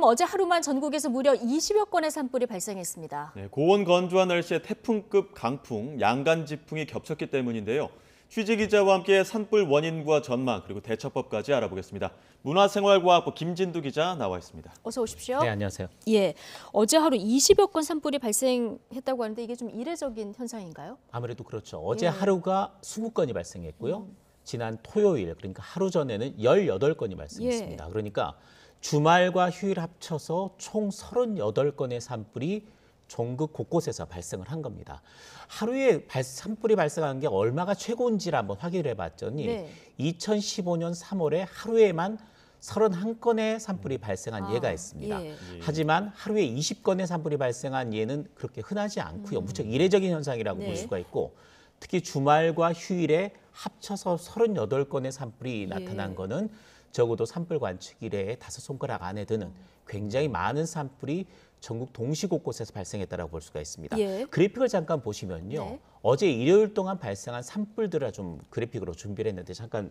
어제 하루만 전국에서 무려 20여 건의 산불이 발생했습니다. 네, 고온 건조한 날씨에 태풍급 강풍, 양간지풍이 겹쳤기 때문인데요. 취재 기자와 함께 산불 원인과 전망 그리고 대처법까지 알아보겠습니다. 문화생활과학부 김진두 기자 나와 있습니다. 어서 오십시오. 네, 안녕하세요. 예, 어제 하루 20여 건 산불이 발생했다고 하는데 이게 좀 이례적인 현상인가요? 아무래도 그렇죠. 어제 하루가 20건이 발생했고요. 지난 토요일, 그러니까 하루 전에는 18건이 발생했습니다. 그러니까 주말과 휴일 합쳐서 총 38건의 산불이 전국 곳곳에서 발생을 한 겁니다. 하루에 산불이 발생한 게 얼마가 최고인지를 한번 확인을 해봤더니 2015년 3월에 하루에만 31건의 산불이 발생한 예가 있습니다. 하지만 하루에 20건의 산불이 발생한 예는 그렇게 흔하지 않고요. 무척 이례적인 현상이라고 볼 수가 있고 특히 주말과 휴일에 합쳐서 38건의 산불이 나타난 거는 적어도 산불 관측 이래에 5손가락 안에 드는 굉장히 많은 산불이 전국 동시 곳곳에서 발생했다고 볼 수가 있습니다. 그래픽을 잠깐 보시면요. 어제 일요일 동안 발생한 산불들을 좀 그래픽으로 준비를 했는데 잠깐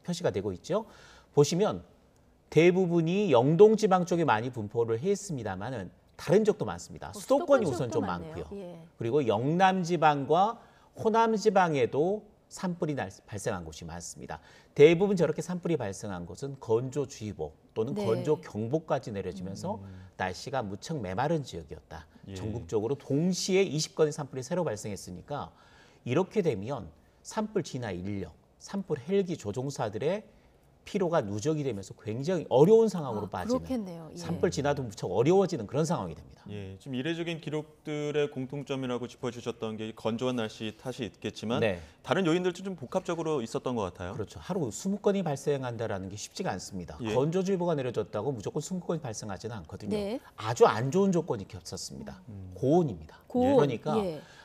표시가 되고 있죠. 보시면 대부분이 영동 지방 쪽에 많이 분포를 했습니다만은 다른 지역도 많습니다. 수도권이 우선 좀 많고요. 그리고 영남 지방과 호남 지방에도 산불이 발생한 곳이 많습니다. 대부분 저렇게 산불이 발생한 곳은 건조주의보 또는 건조경보까지 내려지면서 날씨가 무척 메마른 지역이었다. 전국적으로 동시에 20건의 산불이 새로 발생했으니까 이렇게 되면 산불 진화 인력, 산불 헬기 조종사들의 피로가 누적이 되면서 굉장히 어려운 상황으로 빠지는 산불 진화도 무척 어려워지는 그런 상황이 됩니다. 지금 이례적인 기록들의 공통점이라고 짚어주셨던 게 건조한 날씨 탓이 있겠지만 다른 요인들도 좀 복합적으로 있었던 것 같아요. 그렇죠. 하루 20건이 발생한다는 게 쉽지가 않습니다. 건조주의보가 내려졌다고 무조건 20건이 발생하지는 않거든요. 아주 안 좋은 조건이 겹쳤습니다. 고온입니다. 그러니까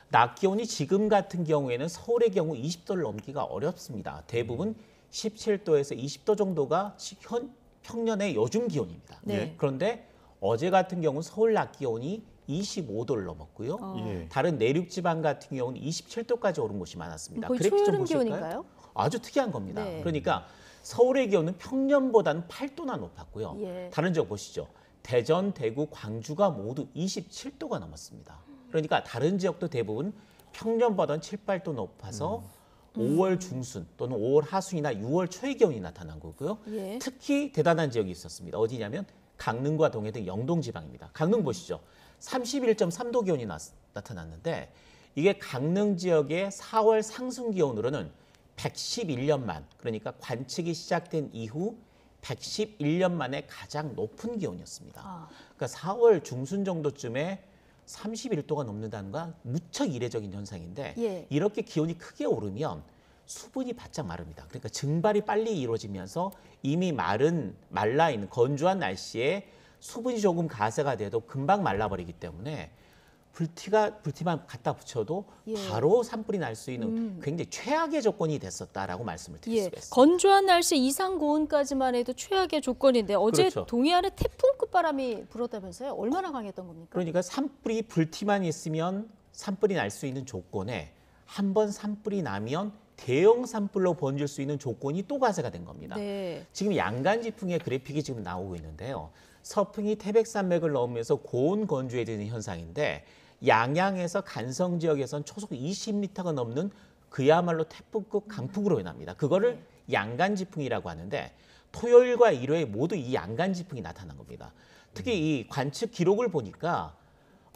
낮 기온이 지금 같은 경우에는 서울의 경우 20도를 넘기가 어렵습니다. 대부분 17도에서 20도 정도가 평년의 요즘 기온입니다. 그런데 어제 같은 경우는 서울 낮 기온이 25도를 넘었고요. 다른 내륙 지방 같은 경우는 27도까지 오른 곳이 많았습니다. 거의 초여름 기온인가요? 아주 특이한 겁니다. 그러니까 서울의 기온은 평년보다는 8도나 높았고요. 다른 지역 보시죠. 대전, 대구, 광주가 모두 27도가 넘었습니다. 그러니까 다른 지역도 대부분 평년보다는 7, 8도 높아서 5월 중순 또는 5월 하순이나 6월 초의 기온이 나타난 거고요. 특히 대단한 지역이 있었습니다. 어디냐면 강릉과 동해 등 영동 지방입니다. 강릉 보시죠. 31.3도 기온이 나타났는데 이게 강릉 지역의 4월 상승 기온으로는 111년 만, 그러니까 관측이 시작된 이후 111년 만에 가장 높은 기온이었습니다. 그러니까 4월 중순 정도쯤에 31도가 넘는다는 건 무척 이례적인 현상인데 이렇게 기온이 크게 오르면 수분이 바짝 마릅니다. 그러니까 증발이 빨리 이루어지면서 이미 말라있는 건조한 날씨에 수분이 조금 가세가 돼도 금방 말라버리기 때문에 불티만 갖다 붙여도 바로 산불이 날 수 있는 굉장히 최악의 조건이 됐었다라고 말씀을 드릴 수가 있습니다. 건조한 날씨 이상 고온까지만 해도 최악의 조건인데 어제 동해안에 태풍급 바람이 불었다면서요? 얼마나 강했던 겁니까? 그러니까 불티만 있으면 산불이 날 수 있는 조건에 한 번 산불이 나면 대형 산불로 번질 수 있는 조건이 또 가세가 된 겁니다. 지금 양간지풍의 그래픽이 지금 나오고 있는데요. 서풍이 태백산맥을 넘으면서 고온 건조해지는 현상인데 양양에서 간성 지역에선 초속 20m가 넘는 그야말로 태풍급 강풍으로 인합니다. 그거를 양간지풍이라고 하는데 토요일과 일요일 모두 이 양간지풍이 나타난 겁니다. 특히 이 관측 기록을 보니까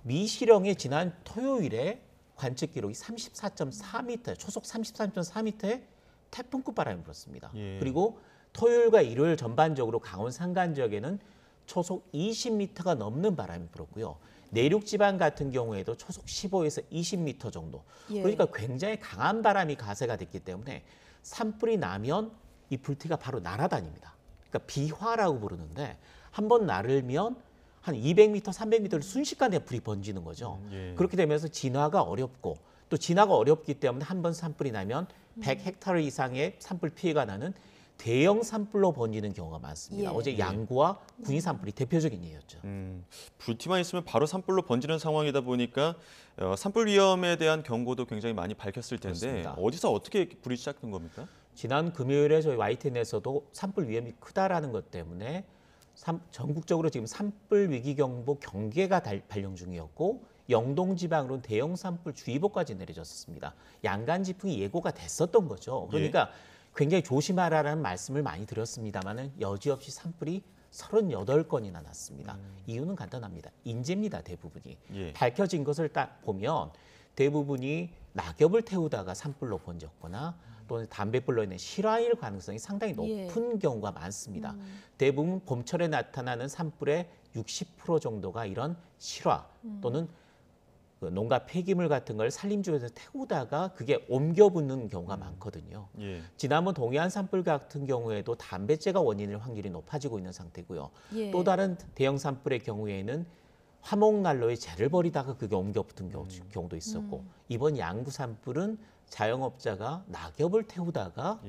미시령의 지난 토요일에 관측 기록이 34.4m, 초속 33.4m의 태풍급 바람이 불었습니다. 그리고 토요일과 일요일 전반적으로 강원 산간 지역에는 초속 20m가 넘는 바람이 불었고요. 내륙 지방 같은 경우에도 초속 15에서 20m 정도. 그러니까 굉장히 강한 바람이 가세가 됐기 때문에 산불이 나면 이 불티가 바로 날아다닙니다. 그러니까 비화라고 부르는데 한번 나르면 한 200m, 300m를 순식간에 불이 번지는 거죠. 그렇게 되면서 진화가 어렵고 또 진화가 어렵기 때문에 한 번 산불이 나면 100헥타르 이상의 산불 피해가 나는 대형 산불로 번지는 경우가 많습니다. 어제 양구와 군위 산불이 대표적인 예였죠. 불티만 있으면 바로 산불로 번지는 상황이다 보니까 산불 위험에 대한 경고도 굉장히 많이 밝혔을 텐데 그렇습니다. 어디서 어떻게 불이 시작된 겁니까? 지난 금요일에 저희 YTN에서도 산불 위험이 크다라는 것 때문에 전국적으로 지금 산불 위기 경보 경계가 발령 중이었고 영동 지방으로는 대형 산불 주의보까지 내려졌습니다. 양간 지풍이 예고가 됐었던 거죠. 그러니까 굉장히 조심하라는 말씀을 많이 드렸습니다만은 여지없이 산불이 38건이나 났습니다. 이유는 간단합니다. 인재입니다, 대부분이. 밝혀진 것을 딱 보면 대부분이 낙엽을 태우다가 산불로 번졌거나 또는 담뱃불로 인해 실화일 가능성이 상당히 높은 경우가 많습니다. 대부분 봄철에 나타나는 산불의 60% 정도가 이런 실화 또는 그 농가 폐기물 같은 걸 산림주에서 태우다가 그게 옮겨 붙는 경우가 많거든요. 지난번 동해안 산불 같은 경우에도 담뱃재가 원인일 확률이 높아지고 있는 상태고요. 또 다른 대형 산불의 경우에는 화목난로에 재를 버리다가 그게 옮겨 붙은 경우도 있었고 이번 양구 산불은 자영업자가 낙엽을 태우다가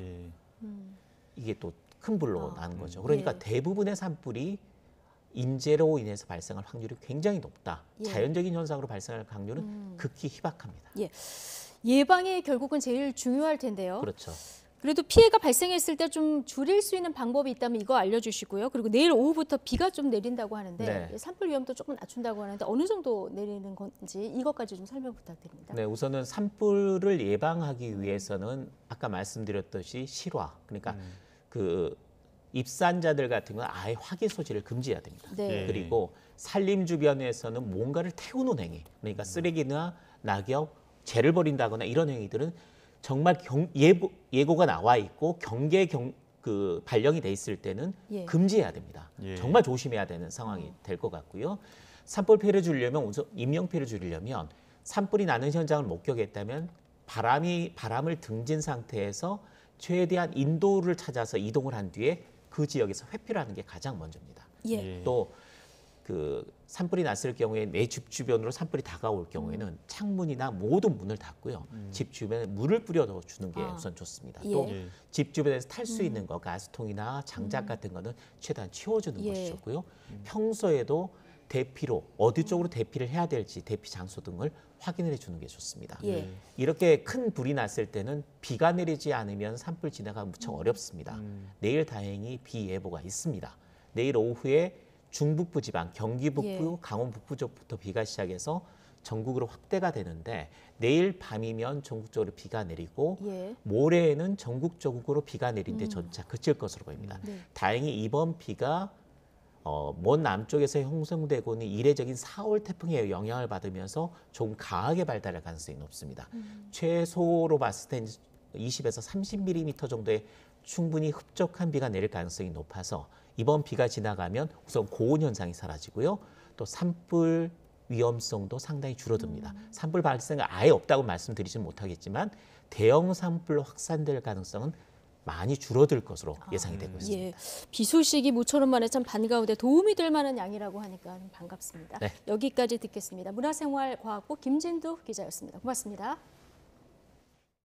이게 또 큰 불로 난 거죠. 그러니까 대부분의 산불이 인재로 인해서 발생할 확률이 굉장히 높다. 자연적인 현상으로 발생할 확률은 극히 희박합니다. 예방이 결국은 제일 중요할 텐데요. 그렇죠. 그래도 피해가 발생했을 때 좀 줄일 수 있는 방법이 있다면 이거 알려주시고요. 그리고 내일 오후부터 비가 좀 내린다고 하는데 산불 위험도 조금 낮춘다고 하는데 어느 정도 내리는 건지 이것까지 좀 설명 부탁드립니다. 네, 우선은 산불을 예방하기 위해서는 아까 말씀드렸듯이 실화, 그러니까 그 입산자들 같은 건 아예 화기 소지를 금지해야 됩니다. 그리고 산림 주변에서는 뭔가를 태우는 행위, 그러니까 쓰레기나 낙엽, 재를 버린다거나 이런 행위들은 정말 예고가 나와 있고 그 발령이 돼 있을 때는 금지해야 됩니다. 정말 조심해야 되는 상황이 될 것 같고요. 산불 피해를 줄이려면 우선 인명 피해를 줄이려면 산불이 나는 현장을 목격했다면 바람을 등진 상태에서 최대한 인도를 찾아서 이동을 한 뒤에 그 지역에서 회피를 하는 게 가장 먼저입니다. 또 그 산불이 났을 경우에 내 집 주변으로 산불이 다가올 경우에는 창문이나 모든 문을 닫고요. 집 주변에 물을 뿌려 주는 게 우선 좋습니다. 또 집 주변에서 탈 수 있는 거 가스통이나 장작 같은 거는 최대한 치워주는 것이 좋고요. 평소에도 대피로 어디 쪽으로 대피를 해야 될지 대피 장소 등을 확인해 주는 게 좋습니다. 이렇게 큰 불이 났을 때는 비가 내리지 않으면 산불 진화가 무척 어렵습니다. 내일 다행히 비 예보가 있습니다. 내일 오후에 중북부 지방, 경기 북부, 강원 북부 쪽부터 비가 시작해서 전국으로 확대가 되는데 내일 밤이면 전국적으로 비가 내리고 모레에는 전국적으로 비가 내린데 점차 그칠 것으로 보입니다. 다행히 이번 비가 먼 남쪽에서 형성되고 있는 이례적인 4월 태풍의 영향을 받으면서 조금 강하게 발달할 가능성이 높습니다. 최소로 봤을 때 20에서 30mm 정도의 충분히 흡족한 비가 내릴 가능성이 높아서 이번 비가 지나가면 우선 고온 현상이 사라지고요. 또 산불 위험성도 상당히 줄어듭니다. 산불 발생이 아예 없다고 말씀드리지는 못하겠지만 대형 산불로 확산될 가능성은 많이 줄어들 것으로 예상이 되고 있습니다. 비 소식이 모처럼 만에 참 반가운데 도움이 될 만한 양이라고 하니까 반갑습니다. 여기까지 듣겠습니다. 문화생활과학부 김진두 기자였습니다. 고맙습니다.